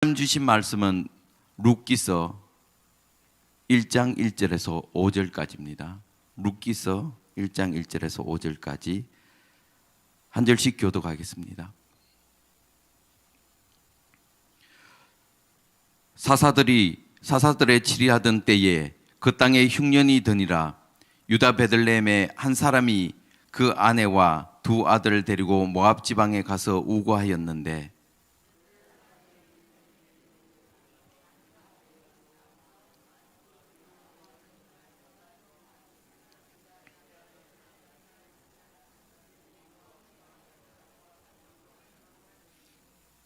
하나님 주신 말씀은 룻기서 1장 1절에서 5절까지입니다. 룻기서 1장 1절에서 5절까지 한 절씩 교독하겠습니다. 사사들의 치리하던 때에 그 땅에 흉년이 드니라. 유다 베들레헴의 한 사람이 그 아내와 두 아들을 데리고 모압 지방에 가서 우거하였는데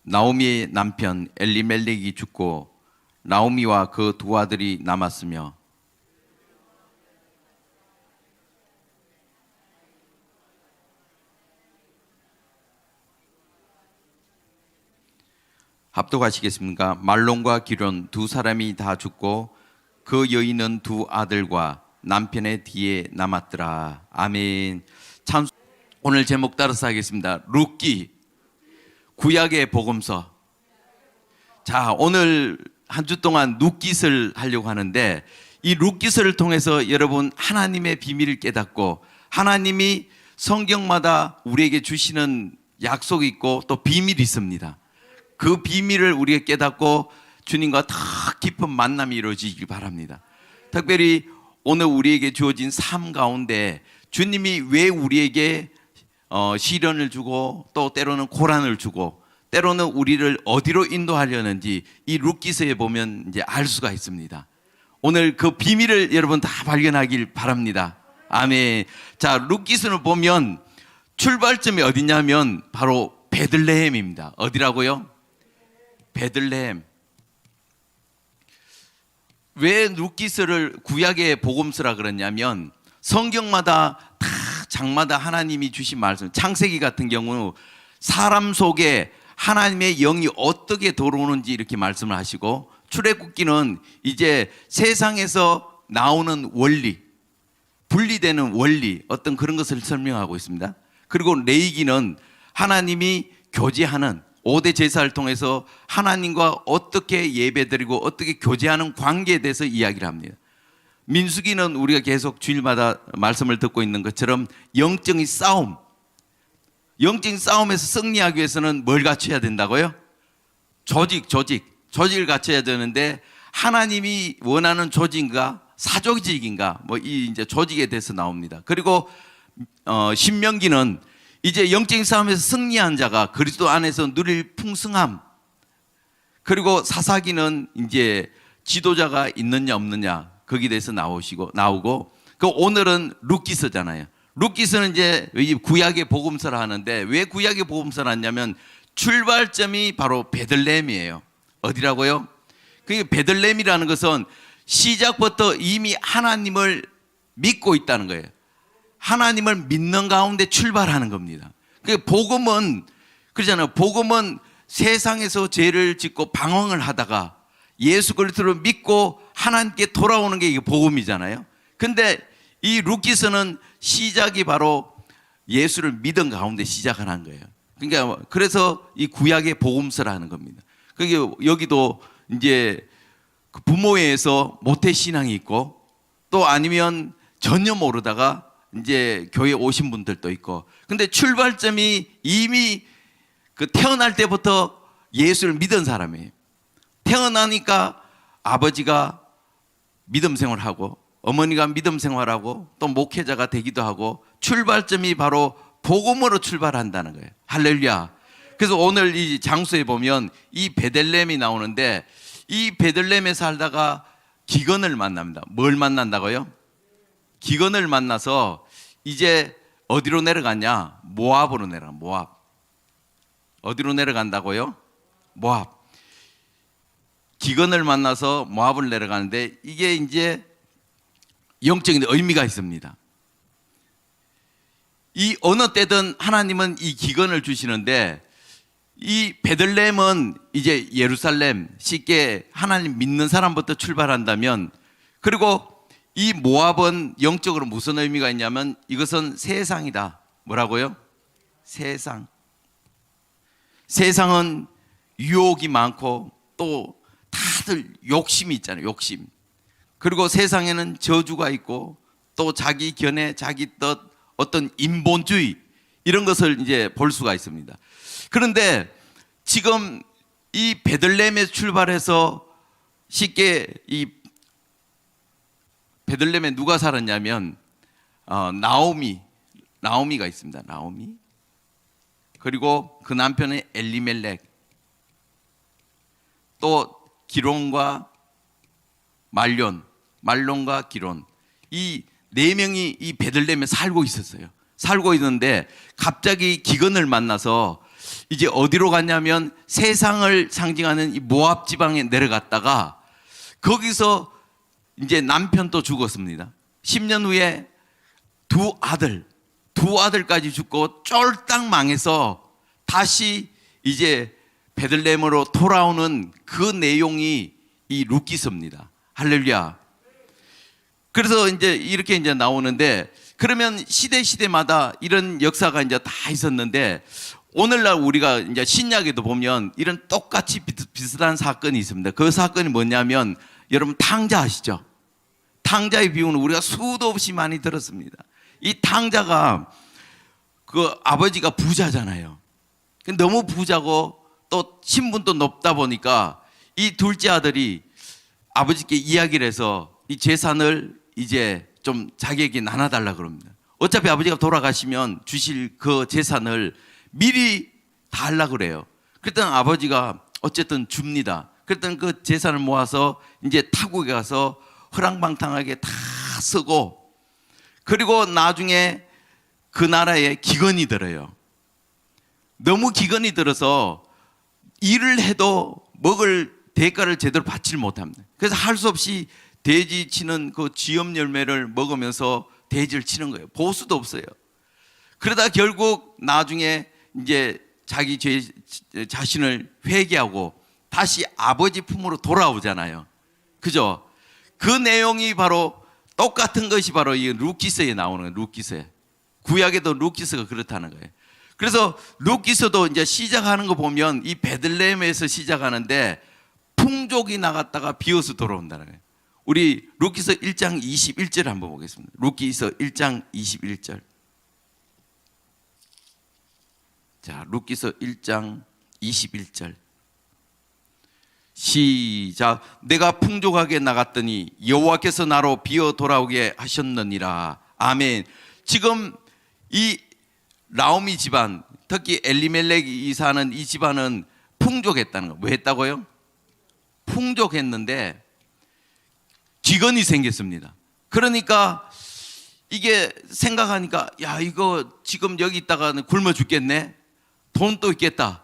나오미의 남편 엘리멜렉이 죽고 나오미와 그 두 아들이 남았으며 합독하시겠습니까? 말론과 기론 두 사람이 다 죽고 그 여인은 두 아들과 남편의 뒤에 남았더라. 아멘. 참 오늘 제목 따라서 하겠습니다. 룻기 구약의 복음서. 자, 오늘 한 주 동안 룻기서를 하려고 하는데 이 룻기서를 통해서 여러분 하나님의 비밀을 깨닫고 하나님이 성경마다 우리에게 주시는 약속이 있고 또 비밀이 있습니다. 그 비밀을 우리가 깨닫고 주님과 더 깊은 만남이 이루어지길 바랍니다. 특별히 오늘 우리에게 주어진 삶 가운데 주님이 왜 우리에게 시련을 주고 또 때로는 고난을 주고 때로는 우리를 어디로 인도하려는지 이 룻기서에 보면 이제 알 수가 있습니다. 오늘 그 비밀을 여러분 다 발견하길 바랍니다. 아멘. 자, 룻기서를 보면 출발점이 어디냐면 바로 베들레헴입니다. 어디라고요? 베들레헴. 왜 룻기서를 구약의 복음서라 그러냐면 성경마다 다 장마다 하나님이 주신 말씀, 창세기 같은 경우 사람 속에 하나님의 영이 어떻게 들어오는지 이렇게 말씀을 하시고, 출애굽기는 이제 세상에서 나오는 원리, 분리되는 원리, 어떤 그런 것을 설명하고 있습니다. 그리고 레위기는 하나님이 교제하는 5대 제사를 통해서 하나님과 어떻게 예배드리고 어떻게 교제하는 관계에 대해서 이야기를 합니다. 민수기는 우리가 계속 주일마다 말씀을 듣고 있는 것처럼 영적인 싸움, 영적인 싸움에서 승리하기 위해서는 뭘 갖춰야 된다고요? 조직을 갖춰야 되는데 하나님이 원하는 조직인가 사조직인가 뭐 이 이제 조직에 대해서 나옵니다. 그리고 신명기는 이제 영적인 싸움에서 승리한 자가 그리스도 안에서 누릴 풍성함, 그리고 사사기는 이제 지도자가 있느냐 없느냐 거기에 대해서 나오고 그 오늘은 룻기서잖아요. 룻기서는 이제 구약의 복음서라 하는데 왜 구약의 복음서를 하냐면 출발점이 바로 베들레헴이에요. 어디라고요? 그 베들레헴이라는 것은 시작부터 이미 하나님을 믿고 있다는 거예요. 하나님을 믿는 가운데 출발하는 겁니다. 그 복음은 그러잖아요. 복음은 세상에서 죄를 짓고 방황을 하다가 예수 그리스도를 믿고 하나님께 돌아오는 게 이게 복음이잖아요. 근데 이 룻기서는 시작이 바로 예수를 믿은 가운데 시작하는 거예요. 그러니까 그래서 이 구약의 복음서라는 겁니다. 그게 여기도 이제 부모회에서 모태신앙이 있고 또 아니면 전혀 모르다가 이제 교회 오신 분들도 있고, 근데 출발점이 이미 그 태어날 때부터 예수를 믿은 사람이에요. 태어나니까 아버지가 믿음 생활하고 어머니가 믿음 생활하고 또 목회자가 되기도 하고 출발점이 바로 복음으로 출발한다는 거예요. 할렐루야. 그래서 오늘 이 장소에 보면 이 베들레헴이 나오는데 이 베들레헴에 살다가 기근을 만납니다. 뭘 만난다고요? 기근을 만나서 이제 어디로 내려가냐? 모압으로 내려가. 모압. 어디로 내려간다고요? 모압. 기근을 만나서 모압을 내려가는데 이게 이제 영적인 의미가 있습니다. 이 어느 때든 하나님은 이 기근을 주시는데 이 베들레헴은 이제 예루살렘, 쉽게 하나님 믿는 사람부터 출발한다면, 그리고 이 모압은 영적으로 무슨 의미가 있냐면 이것은 세상이다. 뭐라고요? 세상. 세상은 유혹이 많고 또 다들 욕심이 있잖아요. 욕심. 그리고 세상에는 저주가 있고 또 자기 견해, 자기 뜻, 어떤 인본주의 이런 것을 이제 볼 수가 있습니다. 그런데 지금 이 베들레헴에 출발해서 쉽게 이 베들레헴에 누가 살았냐면 나오미가 있습니다. 나오미. 그리고 그 남편은 엘리멜렉. 또 기론과 말론과 기론. 이 네 명이 이 베들레헴에 살고 있었어요. 살고 있는데 갑자기 기근을 만나서 이제 어디로 갔냐면 세상을 상징하는 이 모압 지방에 내려갔다가 거기서 이제 남편도 죽었습니다. 10년 후에 두 아들까지 죽고 쫄딱 망해서 다시 이제 베들레헴으로 돌아오는 그 내용이 이 룻기서입니다. 할렐루야. 그래서 이제 이렇게 이제 나오는데 그러면 시대마다 이런 역사가 이제 다 있었는데 오늘날 우리가 이제 신약에도 보면 이런 똑같이 비슷한 사건이 있습니다. 그 사건이 뭐냐면 여러분 탕자 아시죠? 탕자의 비유는 우리가 수도 없이 많이 들었습니다. 이 탕자가 그 아버지가 부자잖아요. 너무 부자고 또 신분도 높다 보니까 이 둘째 아들이 아버지께 이야기를 해서 이 재산을 이제 좀 자기에게 나눠달라 그럽니다. 어차피 아버지가 돌아가시면 주실 그 재산을 미리 다 하려고 그래요. 그랬더니 아버지가 어쨌든 줍니다. 그랬더니 그 재산을 모아서 이제 타국에 가서 허랑방탕하게 다 쓰고 그리고 나중에 그 나라에 기근이 들어요. 너무 기근이 들어서 일을 해도 먹을 대가를 제대로 받지를 못합니다. 그래서 할 수 없이 돼지 치는 그 쥐염 열매를 먹으면서 돼지를 치는 거예요. 보수도 없어요. 그러다 결국 나중에 이제 자기 자신을 회개하고 다시 아버지 품으로 돌아오잖아요. 그죠? 그 내용이 바로 똑같은 것이 바로 이 룻기서에 나오는 거예요. 룻기서에. 구약에도 룻기서가 그렇다는 거예요. 그래서 룻기서도 이제 시작하는 거 보면 이 베들레헴에서 시작하는데 풍족이 나갔다가 비어서 돌아온다는 거예요. 우리 룻기서 1장 21절 한번 보겠습니다. 룻기서 1장 21절. 자, 룻기서 1장 21절. 시작. 내가 풍족하게 나갔더니 여호와께서 나로 비어 돌아오게 하셨느니라. 아멘. 지금 이 나오미 집안, 특히 엘리멜렉이 사는 이 집안은 풍족했다는 거. 뭐 했다고요? 풍족했는데 기근이 생겼습니다. 그러니까 이게 생각하니까 야 이거 지금 여기 있다가는 굶어 죽겠네. 돈도 있겠다.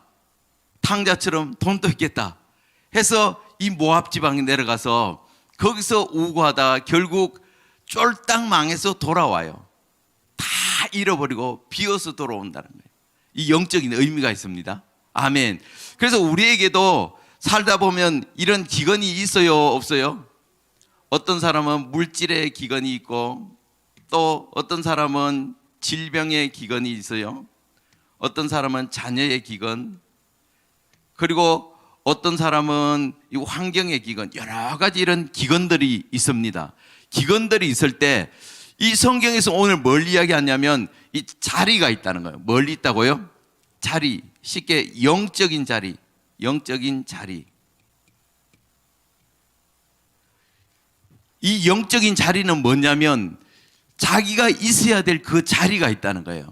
탕자처럼 돈도 있겠다. 해서 이 모압 지방에 내려가서 거기서 우고하다가 결국 쫄딱 망해서 돌아와요. 다 잃어버리고 비어서 돌아온다는 거예요. 이 영적인 의미가 있습니다. 아멘. 그래서 우리에게도 살다 보면 이런 기근이 있어요, 없어요? 어떤 사람은 물질의 기근이 있고 또 어떤 사람은 질병의 기근이 있어요. 어떤 사람은 자녀의 기근, 그리고 어떤 사람은 이 환경의 기근, 여러 가지 이런 기근들이 있습니다. 기근들이 있을 때 이 성경에서 오늘 뭘 이야기하냐면 이 자리가 있다는 거예요. 멀리 있다고요? 자리, 쉽게 영적인 자리, 영적인 자리. 이 영적인 자리는 뭐냐면 자기가 있어야 될 그 자리가 있다는 거예요.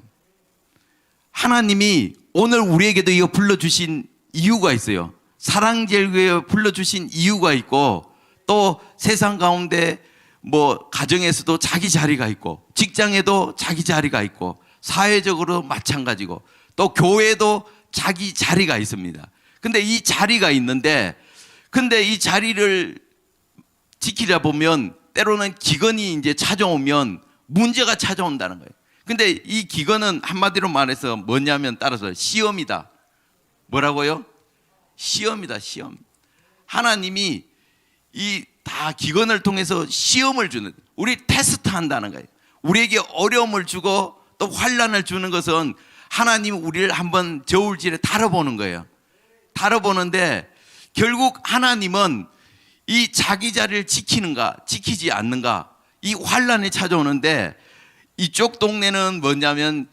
하나님이 오늘 우리에게도 이거 불러주신 이유가 있어요. 사랑제일교회에 불러주신 이유가 있고 또 세상 가운데 뭐 가정에서도 자기 자리가 있고 직장에도 자기 자리가 있고 사회적으로 마찬가지고 또 교회도 자기 자리가 있습니다. 근데 이 자리가 있는데 근데 이 자리를 지키려 보면 때로는 기근이 이제 찾아오면 문제가 찾아온다는 거예요. 근데 이 기근은 한마디로 말해서 뭐냐면 따라서 시험이다. 뭐라고요? 시험이다, 시험. 하나님이 이 다 기근을 통해서 시험을 주는, 우리 테스트 한다는 거예요. 우리에게 어려움을 주고 또 환난을 주는 것은 하나님 우리를 한번 저울질에 달아보는 거예요. 달아보는데 결국 하나님은 이 자기 자리를 지키는가 지키지 않는가 이 환란이 찾아오는데 이쪽 동네는 뭐냐면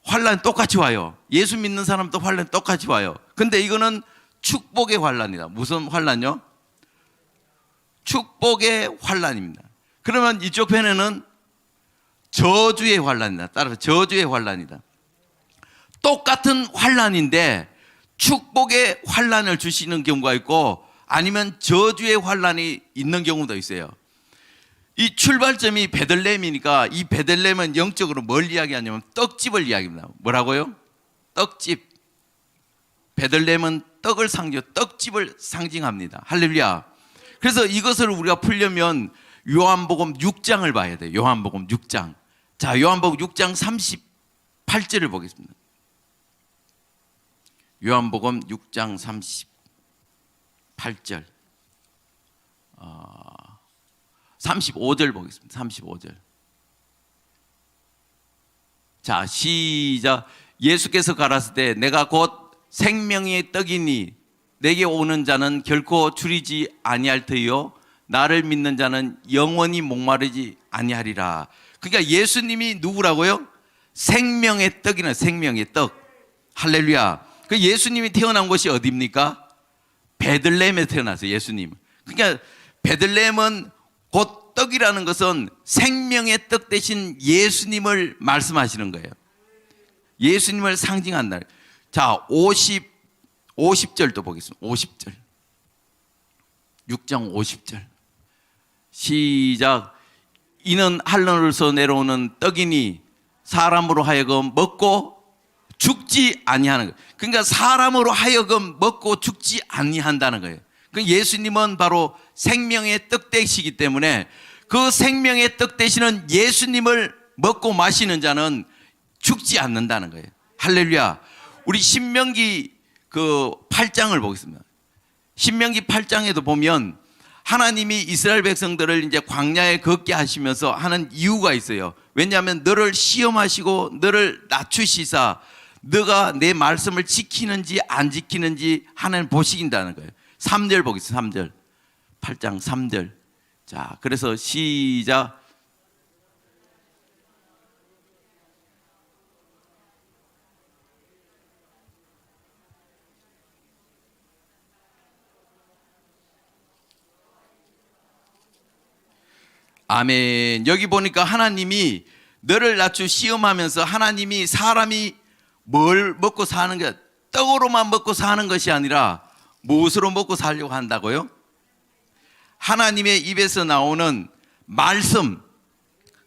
환란 똑같이 와요. 예수 믿는 사람도 환란 똑같이 와요. 근데 이거는 축복의 환란이다. 무슨 환란요? 축복의 환란입니다. 그러면 이쪽 편에는 저주의 환란이다. 따라서 저주의 환란이다. 똑같은 환란인데 축복의 환란을 주시는 경우가 있고 아니면 저주의 환란이 있는 경우도 있어요. 이 출발점이 베들레헴이니까 이 베들레헴은 영적으로 뭘 이야기하냐면 떡집을 이야기합니다. 뭐라고요? 떡집. 베들레헴은 떡을 떡집을 상징합니다. 할렐루야. 그래서 이것을 우리가 풀려면 요한복음 6장을 봐야 돼요. 요한복음 6장. 자, 요한복음 6장 38절을 보겠습니다. 요한복음 6장 38절. 35절 보겠습니다. 35절. 자, 시작. 예수께서 가라사대 때 내가 곧 생명의 떡이니 내게 오는 자는 결코 줄이지 아니할 터이요 나를 믿는 자는 영원히 목마르지 아니하리라. 그러니까 예수님이 누구라고요? 생명의 떡이나 생명의 떡. 할렐루야. 그 예수님이 태어난 곳이 어디입니까? 베들레헴에 태어났어요. 예수님. 그러니까 베들레헴은 곧 떡이라는 것은 생명의 떡 대신 예수님을 말씀하시는 거예요. 예수님을 상징한다. 자, 50절도 보겠습니다. 50절. 6장 50절. 시작. 이는 하늘에서 내려오는 떡이니 사람으로 하여금 먹고 죽지 아니하는 거예요. 그러니까 사람으로 하여금 먹고 죽지 아니한다는 거예요. 예수님은 바로 생명의 떡 되시기 때문에 그 생명의 떡 되시는 예수님을 먹고 마시는 자는 죽지 않는다는 거예요. 할렐루야. 우리 신명기 그 8장을 보겠습니다. 신명기 8장에도 보면 하나님이 이스라엘 백성들을 이제 광야에 걷게 하시면서 하는 이유가 있어요. 왜냐하면 너를 시험하시고 너를 낮추시사 너가 내 말씀을 지키는지 안 지키는지 하나님 보시긴다는 거예요. 3절 보겠습니다. 3절. 8장 3절. 자, 그래서 시작. 아멘. 여기 보니까 하나님이 너를 낮추 시험하면서 하나님이 사람이 뭘 먹고 사는 게 떡으로만 먹고 사는 것이 아니라 무엇으로 먹고 살려고 한다고요? 하나님의 입에서 나오는 말씀.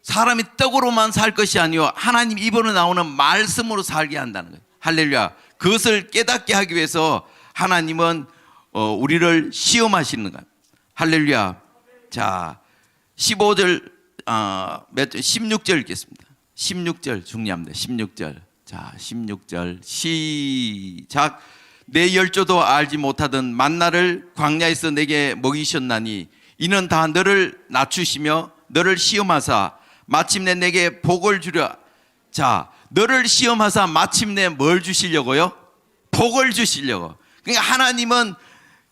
사람이 떡으로만 살 것이 아니요 하나님 입으로 나오는 말씀으로 살게 한다는 거예요. 할렐루야. 그것을 깨닫게 하기 위해서 하나님은 우리를 시험하시는 거예요. 할렐루야. 자, 15절, 16절 읽겠습니다. 16절 중요합니다. 16절. 자, 16절 시작. 내 열조도 알지 못하던 만나를 광야에서 내게 먹이셨나니 이는 다 너를 낮추시며 너를 시험하사 마침내 내게 복을 주려. 자, 너를 시험하사 마침내 뭘 주시려고요? 복을 주시려고. 그러니까 하나님은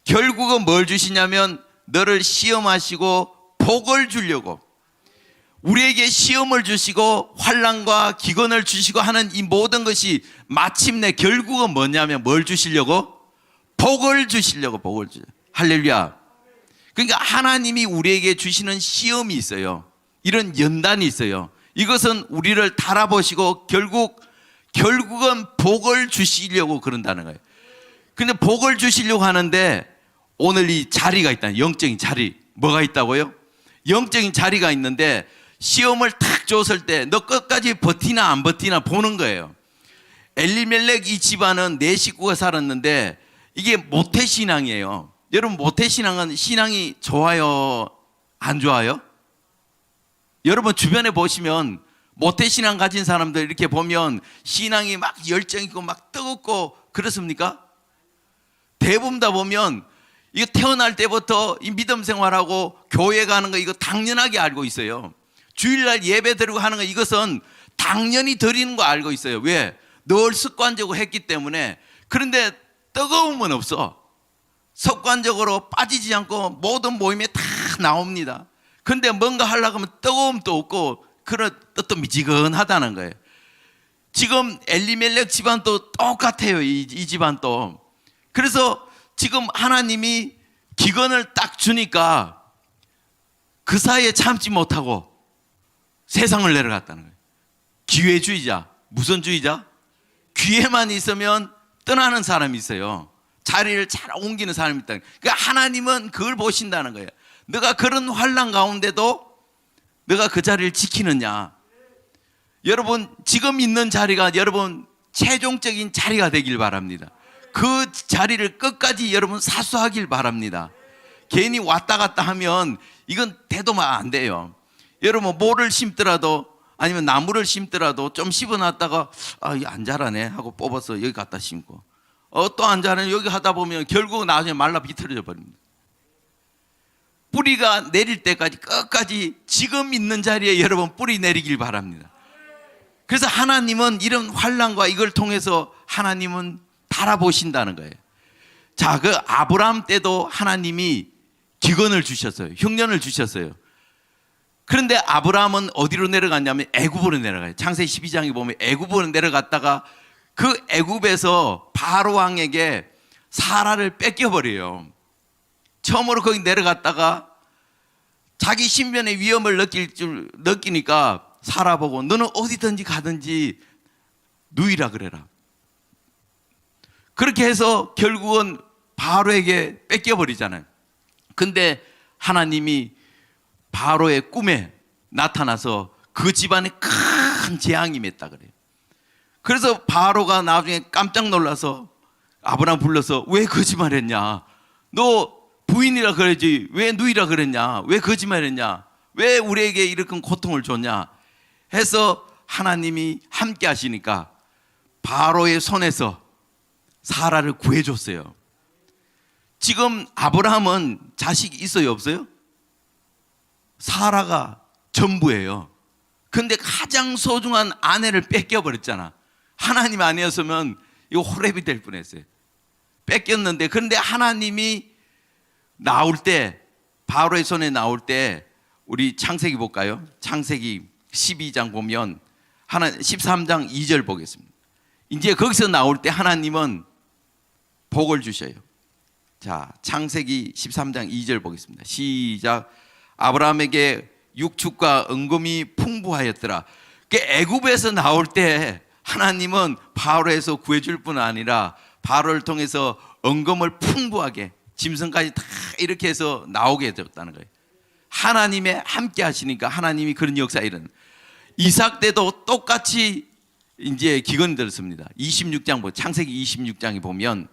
결국은 뭘 주시냐면 너를 시험하시고 복을 주려고. 우리에게 시험을 주시고 환난과 기근을 주시고 하는 이 모든 것이 마침내 결국은 뭐냐면 뭘 주시려고? 복을 주시려고. 복을 주시려고. 할렐루야. 그러니까 하나님이 우리에게 주시는 시험이 있어요. 이런 연단이 있어요. 이것은 우리를 달아보시고 결국은 복을 주시려고 그런다는 거예요. 근데 복을 주시려고 하는데 오늘 이 자리가 있다. 영적인 자리. 뭐가 있다고요? 영적인 자리가 있는데 시험을 탁 줬을 때 너 끝까지 버티나 안 버티나 보는 거예요. 엘리멜렉 이 집안은 네 식구가 살았는데 이게 모태신앙이에요. 여러분 모태신앙은 신앙이 좋아요? 안 좋아요? 여러분 주변에 보시면 모태신앙 가진 사람들 이렇게 보면 신앙이 막 열정 있고 막 뜨겁고 그렇습니까? 대부분 다 보면 이거 태어날 때부터 이 믿음 생활하고 교회 가는 거 이거 당연하게 알고 있어요. 주일날 예배 드리고 하는 거 이것은 당연히 드리는 거 알고 있어요. 왜? 늘 습관적으로 했기 때문에. 그런데 뜨거움은 없어. 습관적으로 빠지지 않고 모든 모임에 다 나옵니다. 근데 뭔가 하려고 하면 뜨거움도 없고 그런 뜻도 미지근하다는 거예요. 지금 엘리멜렉 집안도 똑같아요. 이 집안도. 그래서 지금 하나님이 기근을 딱 주니까 그 사이에 참지 못하고 세상을 내려갔다는 거예요. 기회주의자. 무슨 주의자? 기회만 있으면 떠나는 사람이 있어요. 자리를 잘 옮기는 사람이 있다. 그러니까 하나님은 그걸 보신다는 거예요. 너가 그런 환난 가운데도 너가 그 자리를 지키느냐. 여러분 지금 있는 자리가 여러분 최종적인 자리가 되길 바랍니다. 그 자리를 끝까지 여러분 사수하길 바랍니다. 괜히 왔다 갔다 하면 이건 대도만 안 돼요. 여러분 뭐를 심더라도 아니면 나무를 심더라도 좀 심어놨다가 이게 안 자라네 하고 뽑아서 여기 갖다 심고 또 안 자라네 여기 하다 보면 결국 나중에 말라 비틀어져 버립니다. 뿌리가 내릴 때까지 끝까지 지금 있는 자리에 여러분 뿌리 내리길 바랍니다. 그래서 하나님은 이런 환난과 이걸 통해서 하나님은 달아보신다는 거예요. 자, 그 아브라함 때도 하나님이 기근을 주셨어요. 흉년을 주셨어요. 그런데 아브라함은 어디로 내려갔냐면 애굽으로 내려가요. 창세기 12장에 보면 애굽으로 내려갔다가 그 애굽에서 바로 왕에게 사라를 뺏겨버려요. 처음으로 거기 내려갔다가 자기 신변의 위험을 느끼니까 사라 보고 너는 어디든지 가든지 누이라 그래라. 그렇게 해서 결국은 바로에게 뺏겨버리잖아요. 근데 하나님이 바로의 꿈에 나타나서 그 집안에 큰 재앙이 맺다 그래요. 그래서 바로가 나중에 깜짝 놀라서 아브라함 불러서 왜 거짓말했냐? 너 부인이라 그러지 왜 누이라 그랬냐? 왜 거짓말했냐? 왜 우리에게 이렇게 고통을 줬냐? 해서 하나님이 함께 하시니까 바로의 손에서 사라를 구해줬어요. 지금 아브라함은 자식이 있어요 없어요? 사라가 전부예요. 근데 가장 소중한 아내를 뺏겨버렸잖아. 하나님 아니었으면 이거 호랩이 될 뻔했어요. 뺏겼는데 그런데 하나님이 나올 때 바로의 손에 나올 때 우리 창세기 볼까요? 창세기 12장 보면 13장 2절 보겠습니다. 이제 거기서 나올 때 하나님은 복을 주셔요. 자, 창세기 13장 2절 보겠습니다. 시작. 아브라함에게 육축과 은금이 풍부하였더라. 애굽에서 나올 때 하나님은 바로에서 구해줄 뿐 아니라 바로를 통해서 은금을 풍부하게 짐승까지 다 이렇게 해서 나오게 되었다는 거예요. 하나님의 함께 하시니까 하나님이 그런 역사에 이르는. 이삭 때도 똑같이 이제 기근이 들었습니다. 26장 창세기 26장에 보면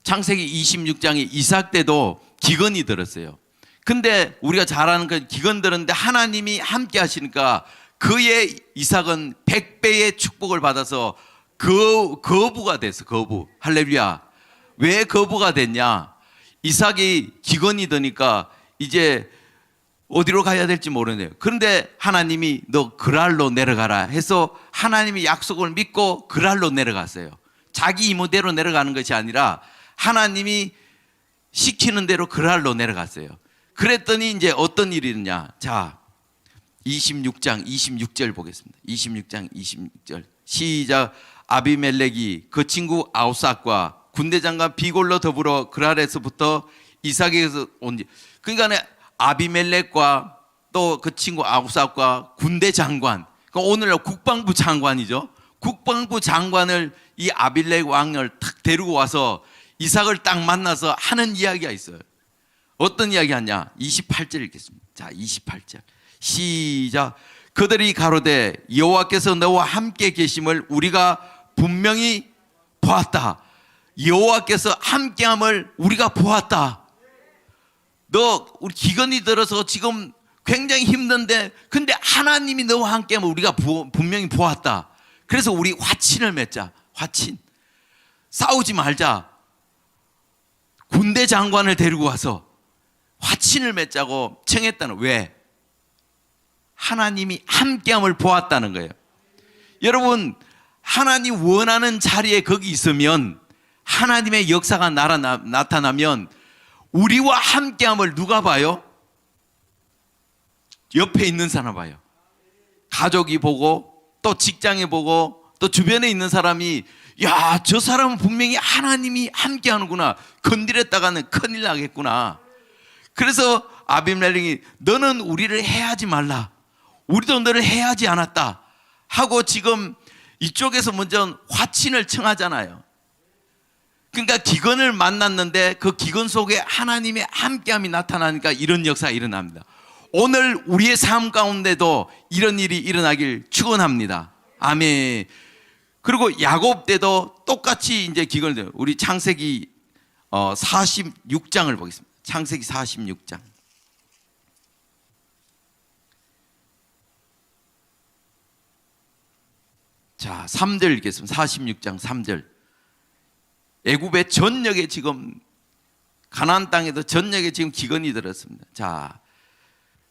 창세기 26장에 이삭 때도 기근이 들었어요. 근데 우리가 잘 아는 건 기근 들었는데 하나님이 함께 하시니까 그의 이삭은 100배의 축복을 받아서 거부가 됐어. 거부. 할렐루야. 왜 거부가 됐냐? 이삭이 기근이 드니까 이제 어디로 가야 될지 모르네요. 그런데 하나님이 너 그랄로 내려가라 해서 하나님의 약속을 믿고 그랄로 내려갔어요. 자기 이모대로 내려가는 것이 아니라 하나님이 시키는 대로 그랄로 내려갔어요. 그랬더니 이제 어떤 일이 있느냐. 자, 26장 26절 보겠습니다. 26장 26절 시작. 아비멜렉이 그 친구 아우삭과 군대장관 비골로 더불어 그랄에서부터 이삭에게서 온. 그러니까 아비멜렉과 또 그 친구 아우삭과 군대장관, 그러니까 오늘날 국방부 장관이죠. 국방부 장관을 이 아빌렉 왕을 탁 데리고 와서 이삭을 딱 만나서 하는 이야기가 있어요. 어떤 이야기 하냐? 28절 읽겠습니다. 자, 28절 시작. 그들이 가로되 여호와께서 너와 함께 계심을 우리가 분명히 보았다. 여호와께서 함께함을 우리가 보았다. 너 우리 기근이 들어서 지금 굉장히 힘든데 근데 하나님이 너와 함께함을 우리가 분명히 보았다. 그래서 우리 화친을 맺자. 화친. 싸우지 말자. 군대 장관을 데리고 와서 화친을 맺자고 청했다는. 왜? 하나님이 함께함을 보았다는 거예요. 여러분, 하나님 원하는 자리에 거기 있으면, 하나님의 역사가 나타나면 우리와 함께함을 누가 봐요? 옆에 있는 사람 봐요. 가족이 보고, 또 직장에 보고, 또 주변에 있는 사람이, 야, 저 사람은 분명히 하나님이 함께하는구나, 건드렸다가는 큰일 나겠구나. 그래서 아비멜렉이 너는 우리를 해하지 말라, 우리도 너를 해하지 않았다 하고 지금 이쪽에서 먼저 화친을 청하잖아요. 그러니까 기근을 만났는데 그 기근 속에 하나님의 함께함이 나타나니까 이런 역사가 일어납니다. 오늘 우리의 삶 가운데도 이런 일이 일어나길 축원합니다. 아멘. 그리고 야곱 때도 똑같이 이제 기근을, 우리 창세기 46장을 보겠습니다. 창세기 46장. 자, 3절 읽겠습니다. 46장 3절. 애굽의 전역에 지금, 가나안 땅에도 전역에 지금 기근이 들었습니다. 자,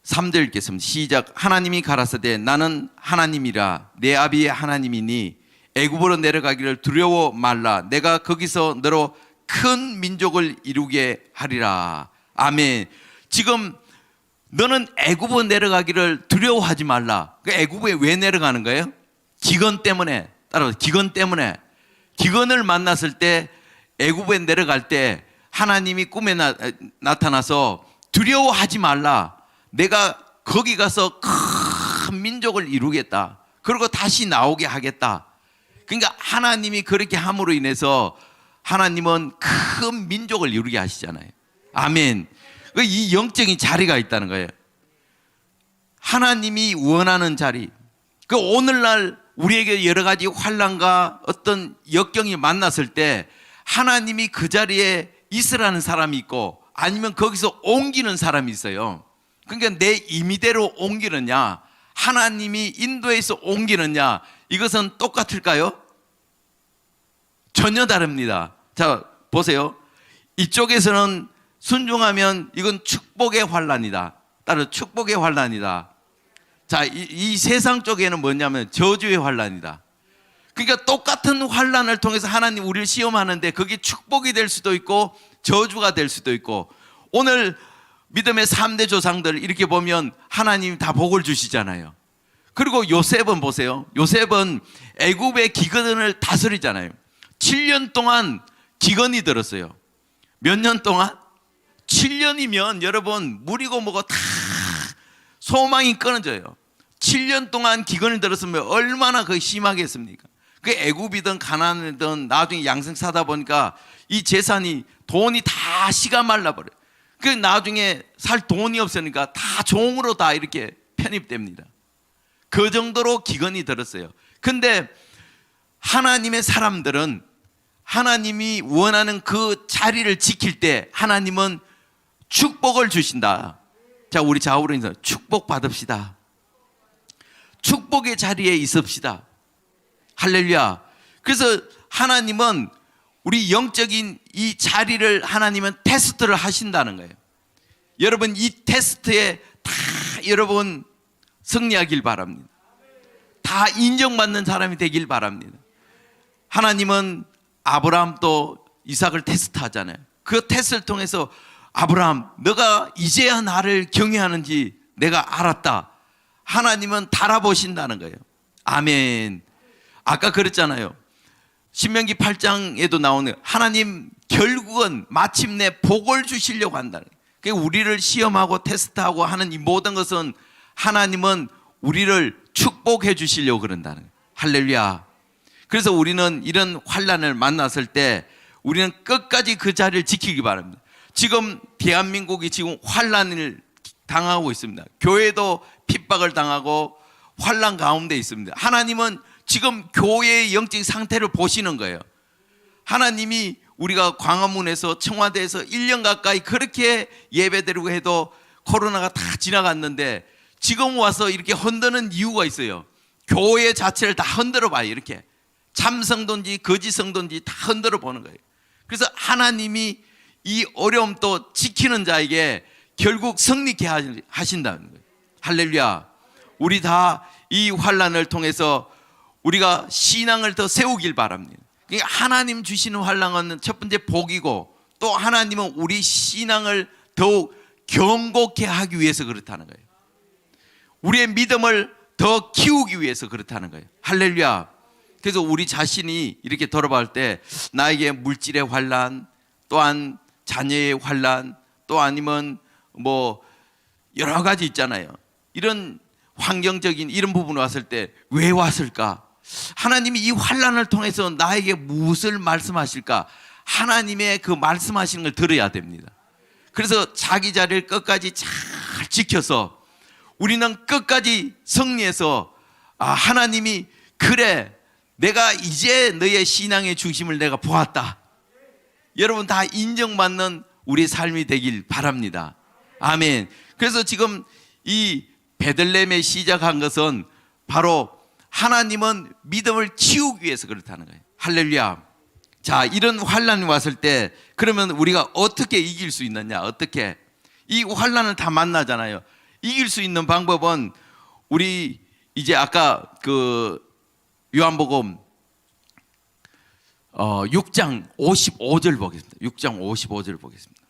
3절 읽겠습니다. 시작. 하나님이 가라사대 나는 하나님이라 내 아비의 하나님이니 애굽으로 내려가기를 두려워 말라. 내가 거기서 너로 큰 민족을 이루게 하리라. 아멘. 지금 너는 애굽으로 내려가기를 두려워하지 말라. 그 애굽에 왜 내려가는 거예요? 기근 때문에. 따라서 기근 때문에. 기근을 만났을 때, 애굽에 내려갈 때 하나님이 꿈에 나타나서 두려워하지 말라. 내가 거기 가서 큰 민족을 이루겠다. 그리고 다시 나오게 하겠다. 그러니까 하나님이 그렇게 함으로 인해서 하나님은 큰 민족을 이루게 하시잖아요. 아멘. 이 영적인 자리가 있다는 거예요. 하나님이 원하는 자리. 그 오늘날 우리에게 여러 가지 환난과 어떤 역경이 만났을 때 하나님이 그 자리에 있으라는 사람이 있고, 아니면 거기서 옮기는 사람이 있어요. 그러니까 내 임의대로 옮기느냐, 하나님이 인도해서 옮기느냐, 이것은 똑같을까요? 전혀 다릅니다. 자, 보세요. 이쪽에서는 순종하면 이건 축복의 환난이다. 따로 축복의 환난이다. 자, 이 세상 쪽에는 뭐냐면 저주의 환난이다. 그러니까 똑같은 환난을 통해서 하나님 우리를 시험하는데 그게 축복이 될 수도 있고 저주가 될 수도 있고, 오늘 믿음의 3대 조상들 이렇게 보면 하나님이 다 복을 주시잖아요. 그리고 요셉은 보세요. 요셉은 애굽의 기근을 다스리잖아요. 7년 동안 기근이 들었어요. 몇 년 동안? 7년이면 여러분 물이고 뭐고 다 소망이 끊어져요. 7년 동안 기근을 들었으면 얼마나 그게 심하겠습니까? 그 애굽이든 가나안이든 나중에 양생 사다 보니까 이 재산이, 돈이 다 씨가 말라버려요. 그 나중에 살 돈이 없으니까 다 종으로 다 이렇게 편입됩니다. 그 정도로 기근이 들었어요. 근데 하나님의 사람들은 하나님이 원하는 그 자리를 지킬 때 하나님은 축복을 주신다. 자, 우리 좌우로 인사 축복 받읍시다. 축복의 자리에 있읍시다. 할렐루야. 그래서 하나님은 우리 영적인 이 자리를 하나님은 테스트를 하신다는 거예요. 여러분 이 테스트에 다 여러분 승리하길 바랍니다. 다 인정받는 사람이 되길 바랍니다. 하나님은 아브라함도 이삭을 테스트하잖아요. 그 테스트를 통해서 아브라함, 너가 이제야 나를 경외하는지 내가 알았다. 하나님은 달아보신다는 거예요. 아멘. 아까 그랬잖아요. 신명기 8장에도 나오는 하나님 결국은 마침내 복을 주시려고 한다는 거예요. 그러니까 우리를 시험하고 테스트하고 하는 이 모든 것은 하나님은 우리를 축복해 주시려고 그런다는 거예요. 할렐루야. 그래서 우리는 이런 환난을 만났을 때 우리는 끝까지 그 자리를 지키기 바랍니다. 지금 대한민국이 지금 환난을 당하고 있습니다. 교회도 핍박을 당하고 환난 가운데 있습니다. 하나님은 지금 교회의 영적 상태를 보시는 거예요. 하나님이 우리가 광화문에서 청와대에서 1년 가까이 그렇게 예배드리고 해도 코로나가 다 지나갔는데 지금 와서 이렇게 흔드는 이유가 있어요. 교회 자체를 다 흔들어 봐요. 이렇게 참성도인지 거짓성도인지 다 흔들어 보는 거예요. 그래서 하나님이 이 어려움도 지키는 자에게 결국 승리케 하신다는 거예요. 할렐루야. 우리 다 이 환난을 통해서 우리가 신앙을 더 세우길 바랍니다. 그러니까 하나님 주시는 환난은 첫 번째 복이고, 또 하나님은 우리 신앙을 더욱 견고케 하기 위해서 그렇다는 거예요. 우리의 믿음을 더 키우기 위해서 그렇다는 거예요. 할렐루야. 그래서 우리 자신이 이렇게 돌아볼 때 나에게 물질의 환난, 또한 자녀의 환난, 또 아니면 뭐 여러 가지 있잖아요. 이런 환경적인 이런 부분에 왔을 때 왜 왔을까? 하나님이 이 환난을 통해서 나에게 무엇을 말씀하실까? 하나님의 그 말씀하시는 걸 들어야 됩니다. 그래서 자기 자리를 끝까지 잘 지켜서 우리는 끝까지 승리해서 하나님이 그래, 내가 이제 너의 신앙의 중심을 내가 보았다, 여러분 다 인정받는 우리 삶이 되길 바랍니다. 아멘. 그래서 지금 이 베들레헴에 시작한 것은 바로 하나님은 믿음을 키우기 위해서 그렇다는 거예요. 할렐루야. 자, 이런 환난이 왔을 때 그러면 우리가 어떻게 이길 수 있느냐? 어떻게? 이 환난을 다 만나잖아요. 이길 수 있는 방법은 우리 이제 아까 그 요한복음 6장 55절 보겠습니다. 6장 55절 보겠습니다.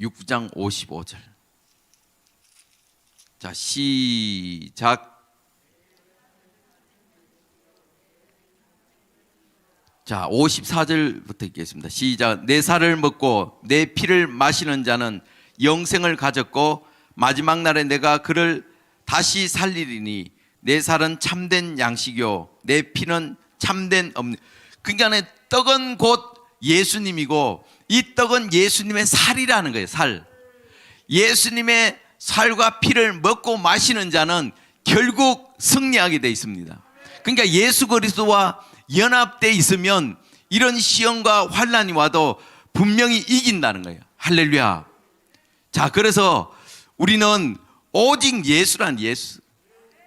6장 55절. 자, 시작. 자, 54절부터 읽겠습니다. 시작. 내 살을 먹고 내 피를 마시는 자는 영생을 가졌고 마지막 날에 내가 그를 다시 살리리니 내 살은 참된 양식이요 내 피는 참된 그러니까 떡은 곧 예수님이고 이 떡은 예수님의 살이라는 거예요. 살. 예수님의 살과 피를 먹고 마시는 자는 결국 승리하게 되어 있습니다. 그러니까 예수 그리스도와 연합되어 있으면 이런 시험과 환난이 와도 분명히 이긴다는 거예요. 할렐루야. 자, 그래서 우리는 오직 예수란 예수,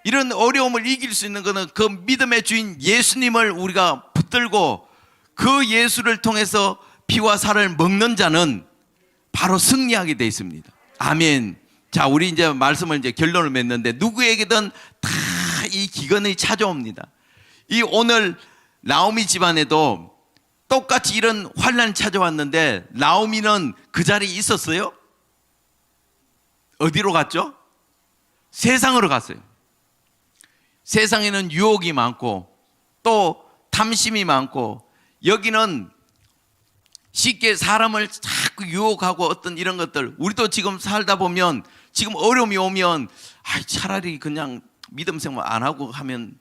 이런 어려움을 이길 수 있는 것은 그 믿음의 주인 예수님을 우리가 붙들고 그 예수를 통해서 피와 살을 먹는 자는 바로 승리하게 되어 있습니다. 아멘. 자, 우리 이제 말씀을 이제 결론을 맺는데 누구에게든 다 이 기근이 찾아옵니다. 이 오늘 나오미 집안에도 똑같이 이런 환난이 찾아왔는데 나오미는 그 자리에 있었어요? 어디로 갔죠? 세상으로 갔어요. 세상에는 유혹이 많고 또 탐심이 많고 여기는 쉽게 사람을 자꾸 유혹하고 어떤 이런 것들, 우리도 지금 살다 보면 지금 어려움이 오면 차라리 그냥 믿음 생활 안 하고 하면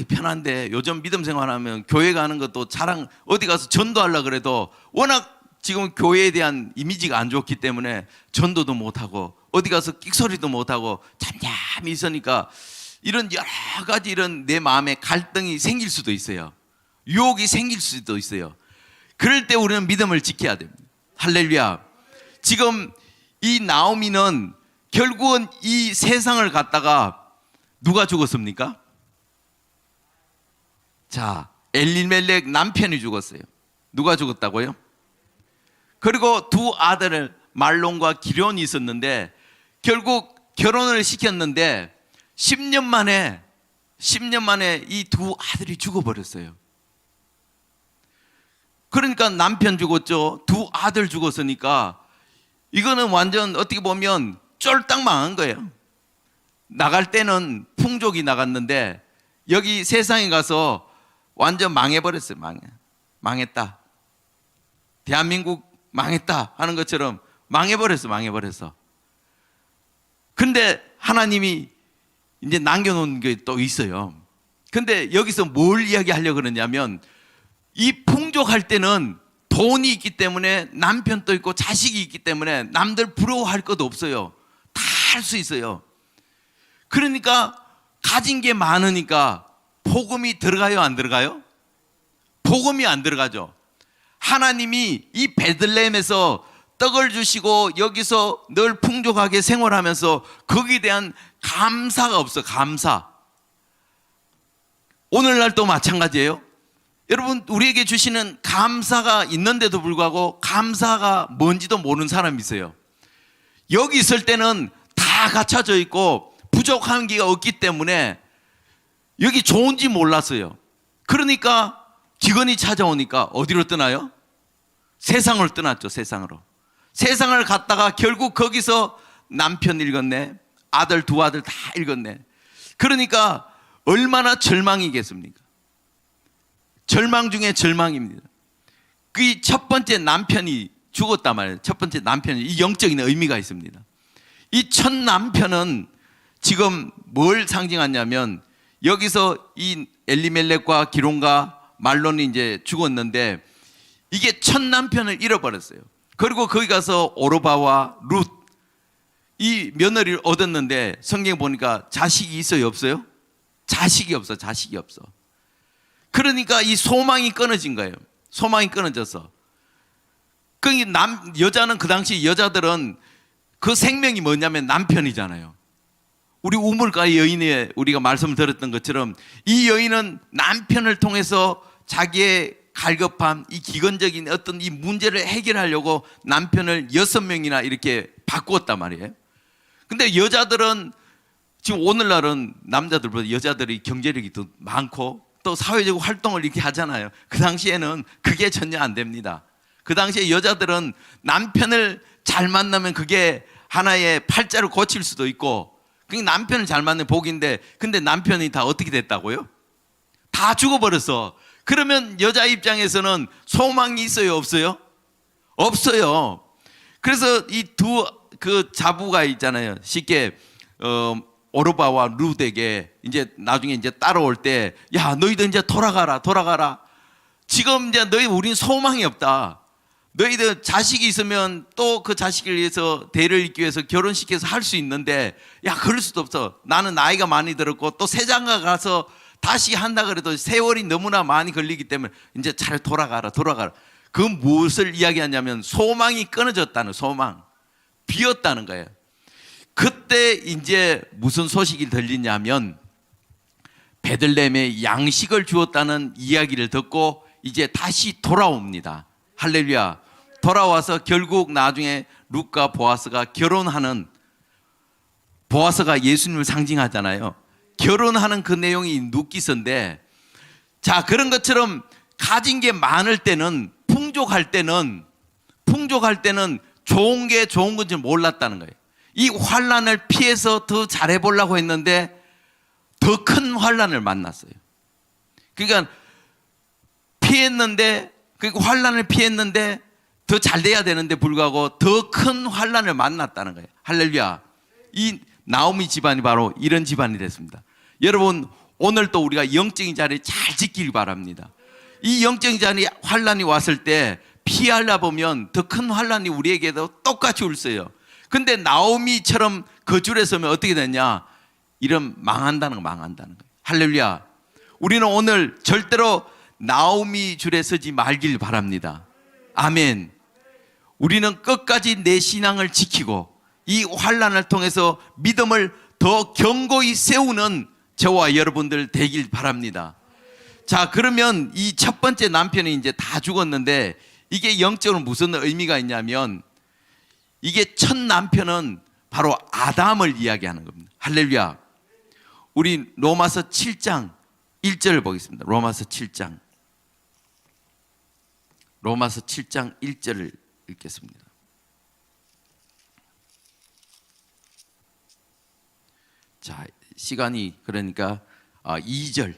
편한데, 요즘 믿음 생활하면 교회 가는 것도 자랑, 어디 가서 전도하려고 그래도 워낙 지금 교회에 대한 이미지가 안 좋기 때문에 전도도 못하고 어디 가서 끽소리도 못하고 잠잠히 있으니까 이런 여러 가지 이런 내 마음에 갈등이 생길 수도 있어요. 유혹이 생길 수도 있어요. 그럴 때 우리는 믿음을 지켜야 됩니다. 할렐루야. 지금 이 나오미는 결국은 이 세상을 갖다가 누가 죽었습니까? 자, 엘리멜렉 남편이 죽었어요. 누가 죽었다고요? 그리고 두 아들을 말론과 기련이 있었는데 결국 결혼을 시켰는데 10년 만에 이 두 아들이 죽어버렸어요. 그러니까 남편 죽었죠. 두 아들 죽었으니까 이거는 완전 어떻게 보면 쫄딱 망한 거예요. 나갈 때는 풍족이 나갔는데 여기 세상에 가서 완전 망해버렸어요. 망했다. 대한민국 망했다 하는 것처럼 망해버렸어. 근데 하나님이 이제 남겨놓은 게 또 있어요. 근데 여기서 뭘 이야기하려고 그러냐면 이 풍족할 때는 돈이 있기 때문에 남편도 있고 자식이 있기 때문에 남들 부러워할 것도 없어요. 다 할 수 있어요. 그러니까 가진 게 많으니까 복음이 들어가요, 안 들어가요? 복음이 안 들어가죠. 하나님이 이 베들레헴에서 떡을 주시고 여기서 늘 풍족하게 생활하면서 거기에 대한 감사가 없어. 감사. 오늘날도 마찬가지예요. 여러분, 우리에게 주시는 감사가 있는데도 불구하고 감사가 뭔지도 모르는 사람이 있어요. 여기 있을 때는 다 갖춰져 있고 부족한 게 없기 때문에 여기 좋은지 몰랐어요. 그러니까 기근이 찾아오니까 어디로 떠나요? 세상을 떠났죠. 세상으로. 세상을 갔다가 결국 거기서 남편 읽었네, 아들 두 아들 다 읽었네. 그러니까 얼마나 절망이겠습니까? 절망 중에 절망입니다. 그 첫 번째 남편이 죽었단 말이에요. 첫 번째 남편이 이 영적인 의미가 있습니다. 이 첫 남편은 지금 뭘 상징하냐면, 여기서 이 엘리멜렉과 기론과 말론이 이제 죽었는데 이게 첫 남편을 잃어버렸어요. 그리고 거기 가서 오르바와 룻 이 며느리를 얻었는데 성경에 보니까 자식이 있어요, 없어요? 자식이 없어. 자식이 없어. 그러니까 이 소망이 끊어진 거예요. 소망이 끊어져서. 그 여자는, 그 당시 여자들은 그 생명이 뭐냐면 남편이잖아요. 우리 우물가의 여인에 우리가 말씀 들었던 것처럼 이 여인은 남편을 통해서 자기의 갈급함, 이 기근적인 어떤 이 문제를 해결하려고 남편을 6명이나 이렇게 바꾸었단 말이에요. 근데 여자들은 지금 오늘날은 남자들보다 여자들이 경제력이 더 많고 또 사회적 활동을 이렇게 하잖아요. 그 당시에는 그게 전혀 안 됩니다. 그 당시에 여자들은 남편을 잘 만나면 그게 하나의 팔자를 고칠 수도 있고, 그러니까 남편을 잘 만나면 복인데, 근데 남편이 다 어떻게 됐다고요? 다 죽어버렸어. 그러면 여자 입장에서는 소망이 있어요, 없어요? 없어요. 그래서 이 두 그 자부가 있잖아요. 쉽게 오르바와 룻에게 이제 나중에 이제 따라올 때, 야, 너희들 이제 돌아가라. 지금 이제 우린 소망이 없다. 너희들 자식이 있으면 또 그 자식을 위해서 대를 잇기 위해서 결혼시켜서 할 수 있는데, 야, 그럴 수도 없어. 나는 나이가 많이 들었고 또 세장가 가서 다시 한다 그래도 세월이 너무나 많이 걸리기 때문에 이제 잘 돌아가라. 그 무엇을 이야기하냐면 소망이 끊어졌다는, 소망, 비었다는 거예요. 그때 이제 무슨 소식이 들리냐면 베들레헴에 양식을 주었다는 이야기를 듣고 이제 다시 돌아옵니다. 할렐루야. 돌아와서 결국 나중에 룻과 보아스가 결혼하는, 보아스가 예수님을 상징하잖아요. 결혼하는 그 내용이 룻기서인데, 자, 그런 것처럼 가진 게 많을 때는, 풍족할 때는 좋은 게 좋은 건지 몰랐다는 거예요. 이 환난을 피해서 더 잘해보려고 했는데 더 큰 환난을 만났어요. 그러니까 환난을 피했는데 더 잘 돼야 되는데 불구하고 더 큰 환난을 만났다는 거예요. 할렐루야. 이 나오미 집안이 바로 이런 집안이 됐습니다. 여러분, 오늘 또 우리가 영적인 자리 잘 지키길 바랍니다. 이 영적인 자리 환난이 왔을 때 피하려 보면 더 큰 환난이 우리에게도 똑같이 올어요. 근데 나오미처럼 그 줄에 서면 어떻게 되냐? 이런 망한다는 거예요. 할렐루야. 우리는 오늘 절대로 나오미 줄에 서지 말길 바랍니다. 아멘. 우리는 끝까지 내 신앙을 지키고 이 환난을 통해서 믿음을 더 견고히 세우는 저와 여러분들 되길 바랍니다. 자, 그러면 이 첫 번째 남편이 이제 다 죽었는데 이게 영적으로 무슨 의미가 있냐면, 이게 첫 남편은 바로 아담을 이야기하는 겁니다. 할렐루야. 우리 로마서 7장 1절을 보겠습니다. 로마서 7장 1절을 읽겠습니다. 자, 시간이 그러니까 2절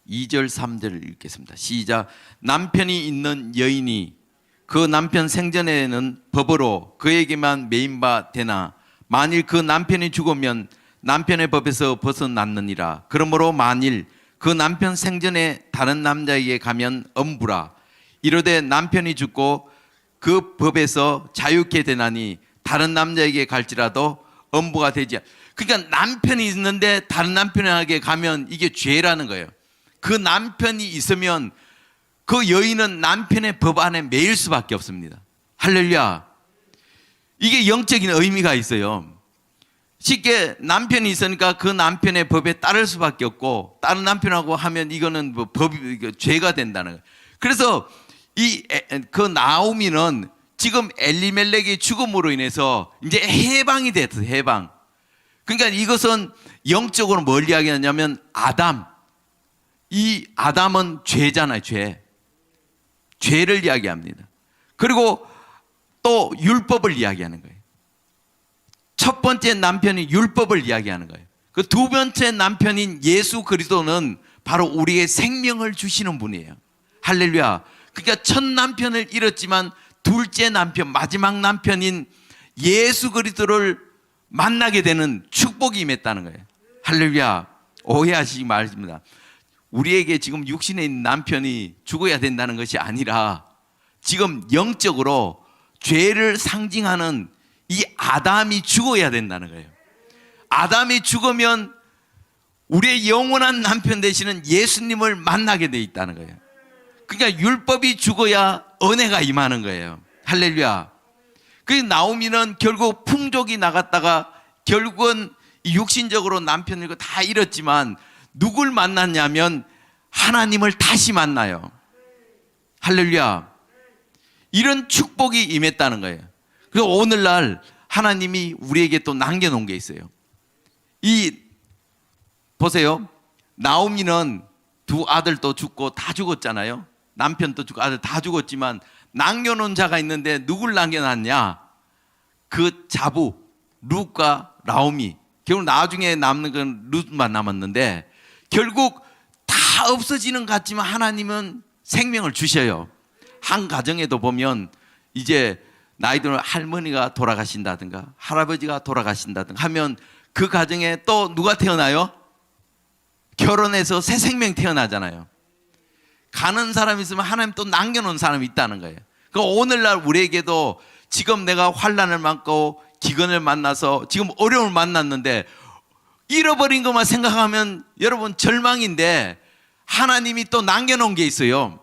3절을 읽겠습니다. 시작. 남편이 있는 여인이 그 남편 생전에는 법으로 그에게만 매인 바 되나 만일 그 남편이 죽으면 남편의 법에서 벗어났느니라. 그러므로 만일 그 남편 생전에 다른 남자에게 가면 엄부라. 이르되 남편이 죽고 그 법에서 자유케 되나니 다른 남자에게 갈지라도 엄부가 되지. 그러니까 남편이 있는데 다른 남편에게 가면 이게 죄라는 거예요. 그 남편이 있으면 그 여인은 남편의 법 안에 매일 수밖에 없습니다. 할렐루야. 이게 영적인 의미가 있어요. 쉽게 남편이 있으니까 그 남편의 법에 따를 수밖에 없고, 다른 남편하고 하면 이거는 뭐 죄가 된다는 거예요. 그래서 그 나오미는 지금 엘리멜렉의 죽음으로 인해서 이제 해방이 됐어요. 해방. 그러니까 이것은 영적으로 뭘 이야기하냐면 아담. 이 아담은 죄잖아요, 죄. 죄를 이야기합니다. 그리고 또 율법을 이야기하는 거예요. 첫 번째 남편이 율법을 이야기하는 거예요. 그 두 번째 남편인 예수 그리스도는 바로 우리의 생명을 주시는 분이에요. 할렐루야. 그러니까 첫 남편을 잃었지만 둘째 남편, 마지막 남편인 예수 그리스도를 만나게 되는 축복이 임했다는 거예요. 할렐루야. 오해하시지 말입니다. 우리에게 지금 육신에 있는 남편이 죽어야 된다는 것이 아니라 지금 영적으로 죄를 상징하는 이 아담이 죽어야 된다는 거예요. 아담이 죽으면 우리의 영원한 남편 되시는 예수님을 만나게 돼 있다는 거예요. 그러니까 율법이 죽어야 은혜가 임하는 거예요. 할렐루야. 그 나오미는 결국 풍족이 나갔다가 결국은 육신적으로 남편을 다 잃었지만 누굴 만났냐면 하나님을 다시 만나요. 할렐루야. 이런 축복이 임했다는 거예요. 그래서 오늘날 하나님이 우리에게 또 남겨놓은 게 있어요. 보세요. 나오미는 두 아들도 죽고 다 죽었잖아요. 남편도 죽고 아들 다 죽었지만 남겨놓은 자가 있는데 누굴 남겨놨냐? 그 자부 룻과 나오미. 결국 나중에 남는 건 룻만 남았는데 결국 다 없어지는 것 같지만 하나님은 생명을 주셔요. 한 가정에도 보면 이제 나이 들면 할머니가 돌아가신다든가 할아버지가 돌아가신다든가 하면 그 가정에 또 누가 태어나요? 결혼해서 새 생명 태어나잖아요. 가는 사람이 있으면 하나님 또 남겨놓은 사람이 있다는 거예요. 그러니까 오늘날 우리에게도 지금 내가 환난을 만나고 기근을 만나서 지금 어려움을 만났는데 잃어버린 것만 생각하면 여러분 절망인데 하나님이 또 남겨놓은 게 있어요.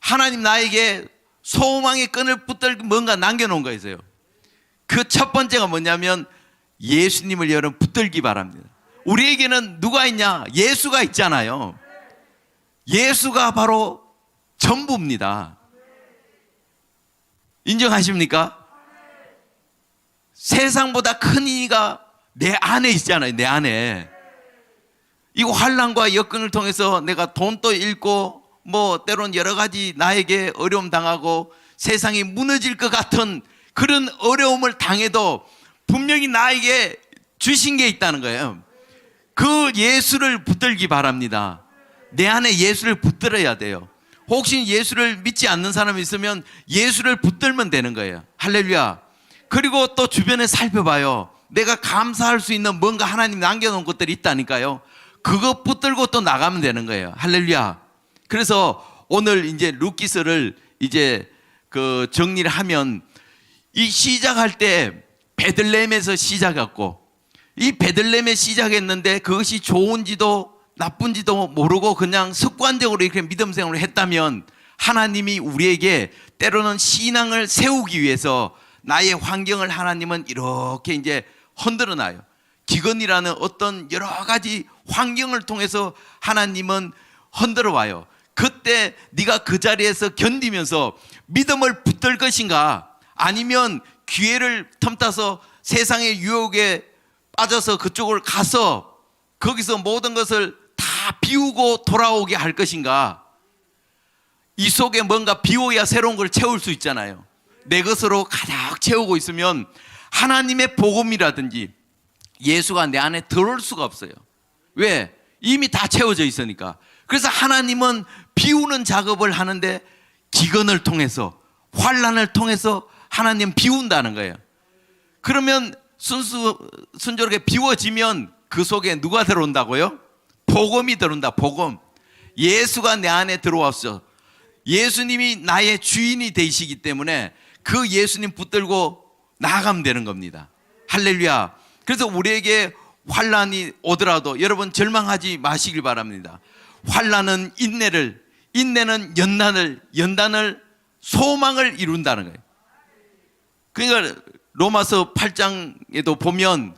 하나님 나에게 소망의 끈을 붙들고 뭔가 남겨놓은 거 있어요. 그 첫 번째가 뭐냐면 예수님을 여러분 붙들기 바랍니다. 우리에게는 누가 있냐? 예수가 있잖아요. 예수가 바로 전부입니다. 인정하십니까? 세상보다 큰 이가 내 안에 있잖아요. 내 안에. 이거 환난과 여건을 통해서 내가 돈도 잃고 뭐 때론 여러 가지 나에게 어려움 당하고 세상이 무너질 것 같은 그런 어려움을 당해도 분명히 나에게 주신 게 있다는 거예요. 그 예수를 붙들기 바랍니다. 내 안에 예수를 붙들어야 돼요. 혹시 예수를 믿지 않는 사람이 있으면 예수를 붙들면 되는 거예요. 할렐루야. 그리고 또 주변에 살펴봐요. 내가 감사할 수 있는 뭔가 하나님 남겨놓은 것들이 있다니까요. 그거 붙들고 또 나가면 되는 거예요. 할렐루야. 그래서 오늘 이제 룻기서를 이제 그 정리를 하면 이 시작할 때 베들레헴에서 시작했고 이 베들레헴에 시작했는데 그것이 좋은지도 나쁜지도 모르고 그냥 습관적으로 이렇게 믿음 생활을 했다면 하나님이 우리에게 때로는 신앙을 세우기 위해서 나의 환경을 하나님은 이렇게 이제 흔들어 놔요. 기근이라는 어떤 여러 가지 환경을 통해서 하나님은 흔들어 와요. 그때 네가 그 자리에서 견디면서 믿음을 붙들 것인가 아니면 기회를 틈타서 세상의 유혹에 빠져서 그쪽을 가서 거기서 모든 것을 다 비우고 돌아오게 할 것인가. 이 속에 뭔가 비워야 새로운 걸 채울 수 있잖아요. 내 것으로 가득 채우고 있으면 하나님의 복음이라든지 예수가 내 안에 들어올 수가 없어요. 왜? 이미 다 채워져 있으니까. 그래서 하나님은 비우는 작업을 하는데 기근을 통해서 환난을 통해서 하나님 비운다는 거예요. 그러면 순조롭게 비워지면 그 속에 누가 들어온다고요? 복음이 들어온다. 복음. 예수가 내 안에 들어왔어. 예수님이 나의 주인이 되시기 때문에 그 예수님 붙들고 나아가면 되는 겁니다. 할렐루야. 그래서 우리에게 환난이 오더라도 여러분 절망하지 마시길 바랍니다. 환난은 인내를, 인내는 연단을, 연단을 소망을 이룬다는 거예요. 그러니까 로마서 8장에도 보면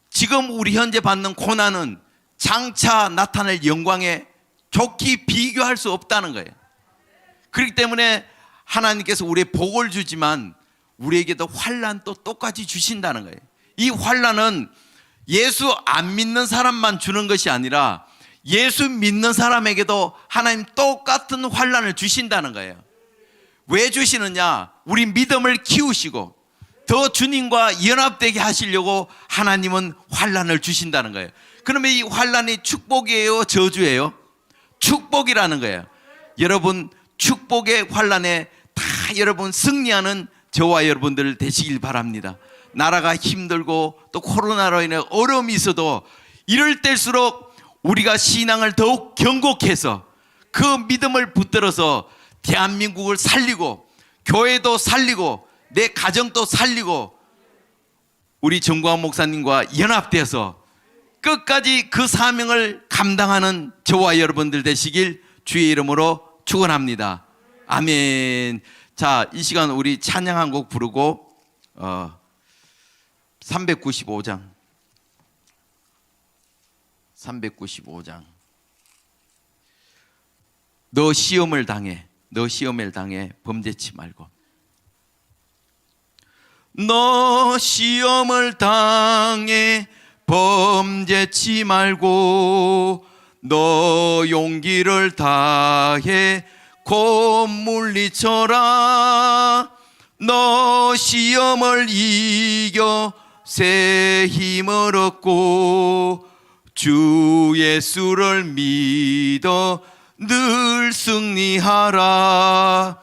지금 우리 현재 받는 고난은 장차 나타날 영광에 좋게 비교할 수 없다는 거예요. 그렇기 때문에 하나님께서 우리의 복을 주지만 우리에게도 환난도 똑같이 주신다는 거예요. 이 환난은 예수 안 믿는 사람만 주는 것이 아니라 예수 믿는 사람에게도 하나님 똑같은 환난을 주신다는 거예요. 왜 주시느냐? 우리 믿음을 키우시고 더 주님과 연합되게 하시려고 하나님은 환난을 주신다는 거예요. 그러면 이 환난이 축복이에요, 저주예요? 축복이라는 거예요. 여러분, 축복의 환난에 다 여러분 승리하는 저와 여러분들 되시길 바랍니다. 나라가 힘들고 또 코로나로 인해 어려움이 있어도 이럴 때일수록 우리가 신앙을 더욱 견고해서 그 믿음을 붙들어서 대한민국을 살리고 교회도 살리고 내 가정도 살리고 우리 정광훈 목사님과 연합돼서 끝까지 그 사명을 감당하는 저와 여러분들 되시길 주의 이름으로 축원합니다. 아멘. 자, 이 시간 우리 찬양 한 곡 부르고 395장 너 시험을 당해 범죄치 말고. 너 시험을 당해 범죄치 말고 너 용기를 다해 곧 물리쳐라. 너 시험을 이겨 새 힘을 얻고 주 예수를 믿어 늘 승리하라.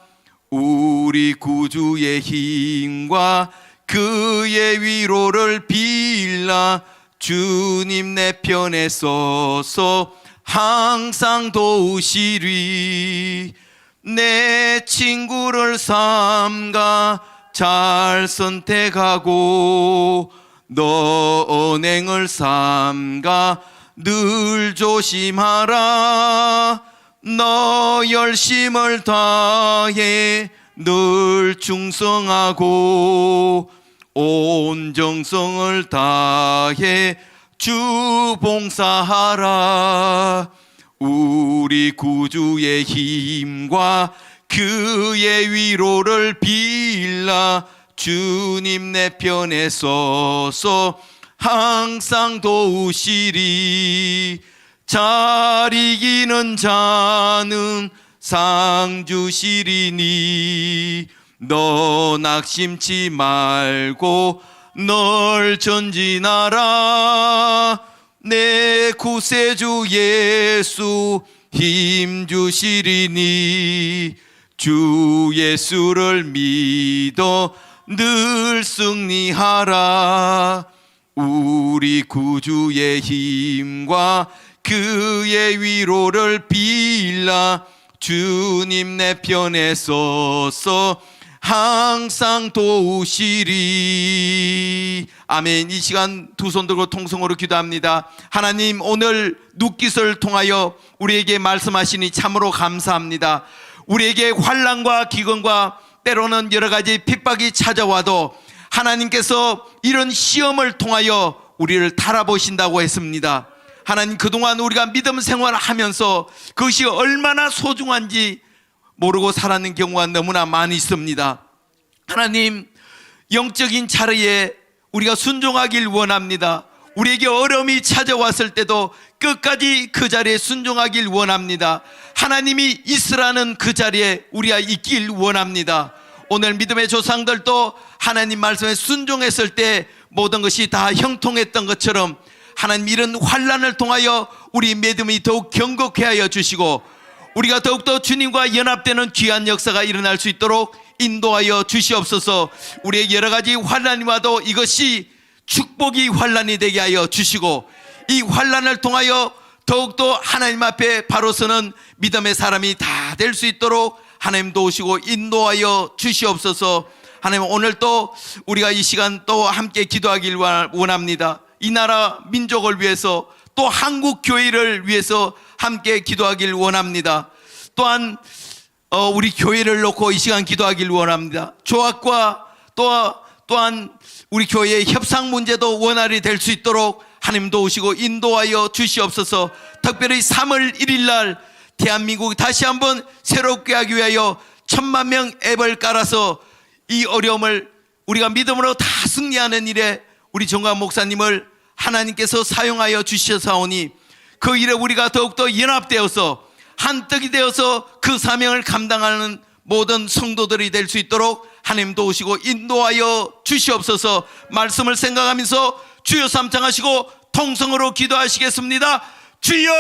우리 구주의 힘과 그의 위로를 빌라. 주님 내 편에 서서 항상 도우시리. 내 친구를 삼가 잘 선택하고 너 언행을 삼가 늘 조심하라. 너 열심을 다해 늘 충성하고 온 정성을 다해 주 봉사하라. 우리 구주의 힘과 그의 위로를 빌라. 주님 내 편에 서서 항상 도우시리. 잘 이기는 자는 상 주시리니 너 낙심치 말고 널 전진하라. 내 구세주 예수 힘 주시리니 주 예수를 믿어 늘 승리하라. 우리 구주의 힘과 그의 위로를 빌라. 주님 내 편에 서서 항상 도우시리. 아멘. 이 시간 두 손 들고 통성으로 기도합니다. 하나님, 오늘 눕깃을 통하여 우리에게 말씀하시니 참으로 감사합니다. 우리에게 환난과 기근과 때로는 여러 가지 핍박이 찾아와도 하나님께서 이런 시험을 통하여 우리를 달아보신다고 했습니다. 하나님, 그동안 우리가 믿음 생활을 하면서 그것이 얼마나 소중한지 모르고 살았는 경우가 너무나 많이 있습니다. 하나님, 영적인 자리에 우리가 순종하길 원합니다. 우리에게 어려움이 찾아왔을 때도 끝까지 그 자리에 순종하길 원합니다. 하나님이 있으라는 그 자리에 우리가 있길 원합니다. 오늘 믿음의 조상들도 하나님 말씀에 순종했을 때 모든 것이 다 형통했던 것처럼 하나님, 이런 환난을 통하여 우리 믿음이 더욱 견고케 하여 주시고 우리가 더욱더 주님과 연합되는 귀한 역사가 일어날 수 있도록 인도하여 주시옵소서. 우리의 여러 가지 환난이 와도 이것이 축복이 환난이 되게 하여 주시고 이 환난을 통하여 더욱더 하나님 앞에 바로 서는 믿음의 사람이 다 될 수 있도록 하나님 도우시고 인도하여 주시옵소서. 하나님, 오늘 또 우리가 이 시간 또 함께 기도하길 원합니다. 이 나라 민족을 위해서 또 한국 교회를 위해서 함께 기도하길 원합니다. 또한 우리 교회를 놓고 이 시간 기도하길 원합니다. 조합과 또한 우리 교회의 협상 문제도 원활히 될 수 있도록 하나님 도우시고 인도하여 주시옵소서. 특별히 3월 1일 날 대한민국이 다시 한번 새롭게 하기 위하여 10,000명 앱을 깔아서 이 어려움을 우리가 믿음으로 다 승리하는 일에 우리 정광훈 목사님을 하나님께서 사용하여 주셔사오니 그 일에 우리가 더욱더 연합되어서 한 떡이 되어서 그 사명을 감당하는 모든 성도들이 될 수 있도록 하나님 도우시고 인도하여 주시옵소서. 말씀을 생각하면서 주여 삼창하시고 통성으로 기도하시겠습니다. 주여!